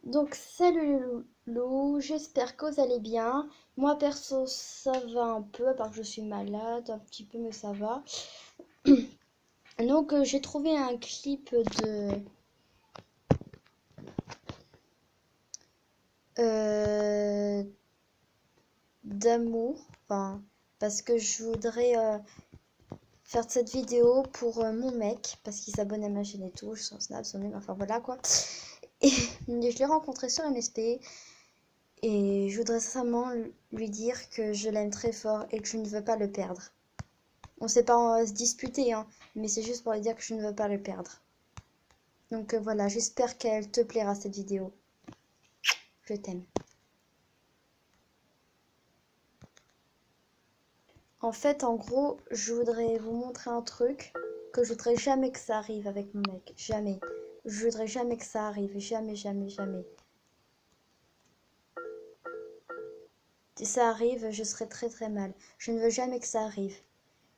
Donc, salut les loulous, j'espère que vous allez bien. Moi, perso, ça va un peu, à part que je suis malade, un petit peu, mais ça va. Donc, j'ai trouvé un clip euh, d'amour, enfin, parce que je voudrais faire cette vidéo pour mon mec, parce qu'il s'abonne à ma chaîne et tout, son snap, son name, enfin voilà quoi. Et je l'ai rencontré sur MSP. Et je voudrais sincèrement lui dire que je l'aime très fort et que je ne veux pas le perdre. On sait pas se disputer, hein, mais c'est juste pour lui dire que je ne veux pas le perdre. Donc voilà, j'espère qu'elle te plaira cette vidéo. Je t'aime. En fait, en gros, je voudrais vous montrer un truc que je voudrais jamais que ça arrive avec mon mec. Jamais. Je voudrais jamais que ça arrive. Jamais, jamais, jamais. Si ça arrive, je serais très très mal. Je ne veux jamais que ça arrive.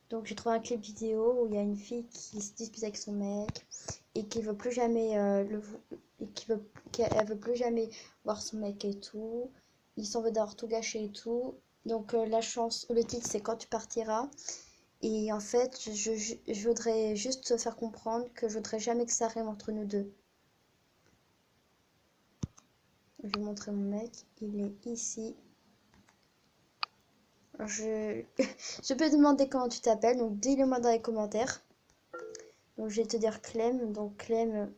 Donc j'ai trouvé un clip vidéo où il y a une fille qui se dispute avec son mec et qui veut plus jamais et qu'elle veut plus jamais voir son mec et tout. Il s'en veut d'avoir tout gâché et tout. Donc le titre c'est Quand tu partiras. Et en fait, je voudrais juste te faire comprendre que je voudrais jamais que ça arrive entre nous deux. Je vais montrer mon mec, il est ici. Je, je peux te demander comment tu t'appelles, donc dis-le-moi dans les commentaires. Donc je vais te dire Clem. Donc Clem,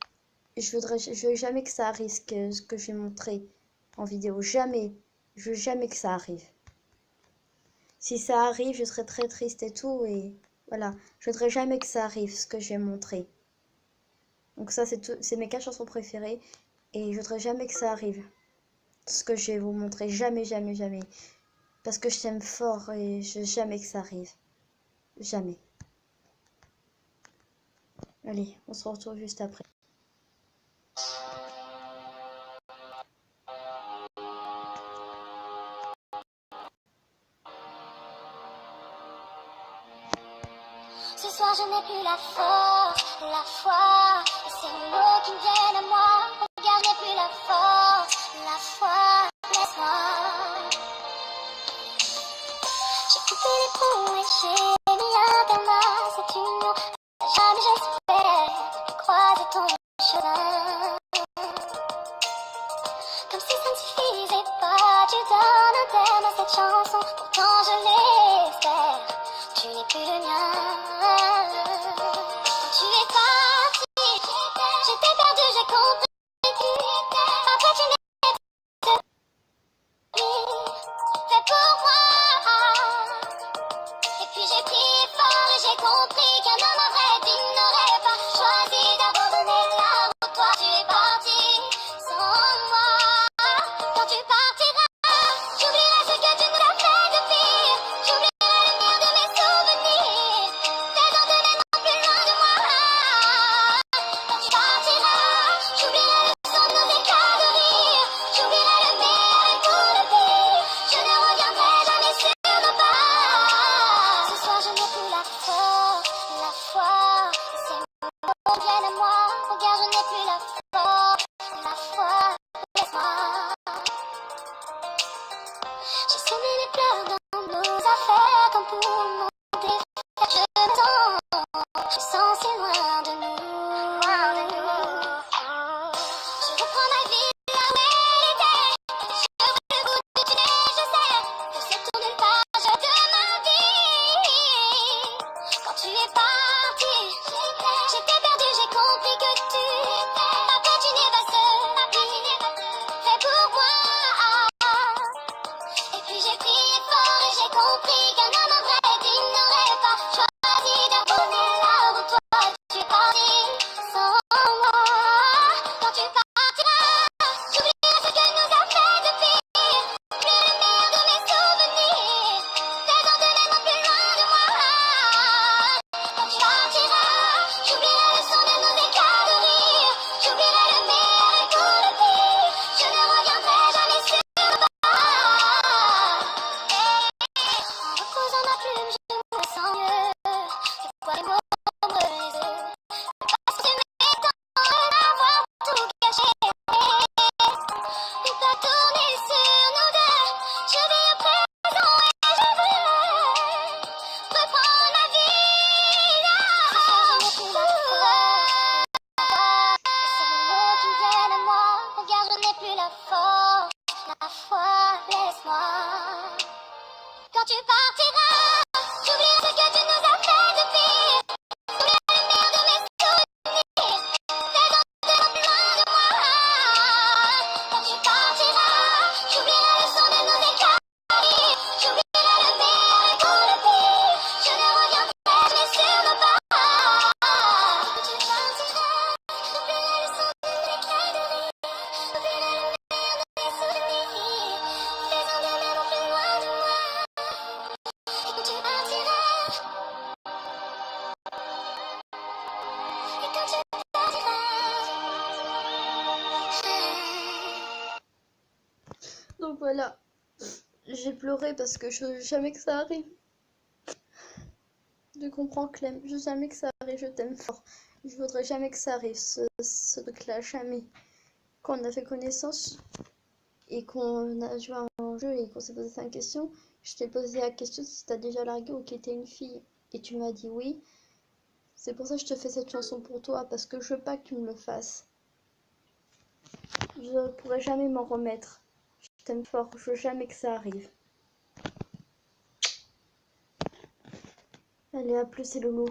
je veux jamais que ça arrive ce que je vais montrer en vidéo. Jamais. Je veux jamais que ça arrive. Si ça arrive, je serai très triste et tout. Et voilà. Je voudrais jamais que ça arrive ce que je vais montrer. Donc ça, c'est mes 4 chansons préférées. Et je voudrais jamais que ça arrive ce que je vais vous montrer. Jamais, jamais, jamais. Parce que je t'aime fort et je veux jamais que ça arrive. Jamais. Allez, on se retrouve juste après. Ce soir je n'ai plus la force, la foi, et ces mots qui me viennent à moi. Regarde, n'ai plus la force, la foi, laisse-moi. J'ai coupé les ponts et j'ai mis un terme à cette union. Jamais j'espère croiser ton chemin. Comme si ça ne suffisait pas, tu donnes un terme à cette chanson. Pourtant je l'espère, tu n'es plus le mien. Quand tu es parti, j'étais perdue, j'ai compris. Après tu n'es plus fait pour moi. Et puis j'ai pris fort et j'ai compris qu'un homme vrai digne n'aurait pas choisi d'abandonner là où toi tu es parti sans moi. Quand tu partiras, j'oublierai ce que tu nous as fait de pire. J'oublierai le mien de mes souvenirs. Tes ordres non plus loin de moi. n'ai plus la force, la foi, laisse-moi. Quand tu partiras, j'oublierai ce que tu nous as fait de pire. J'oublierai le meilleur de mes souvenirs. Tes dents seront plus loin de moi. Quand tu partiras, j'oublierai le son de nos écarts. J'oublierai le meilleur et pour le pire. Je ne reviendrai jamais sur nos pas. Quand tu partiras, j'oublierai le son de nos éclats de rire. J'oublierai le meilleur de mes souvenirs. Tes dents demeureront plus loin de moi. Et quand tu partiras, et quand tu partiras. Donc voilà, j'ai pleuré parce que je veux jamais que ça arrive. Tu comprends, Clem, je veux jamais que ça arrive, je t'aime fort. Je voudrais jamais que ça arrive, ce truc-là, jamais. Quand on a fait connaissance et qu'on a joué à un jeu et qu'on s'est posé 5 questions, je t'ai posé la question si t'as déjà largué ou qui était une fille. Et tu m'as dit oui. C'est pour ça que je te fais cette chanson pour toi, parce que je veux pas que tu me le fasses. Je ne pourrai jamais m'en remettre. Je t'aime fort, je veux jamais que ça arrive. Allez, à plus, c'est Loulou.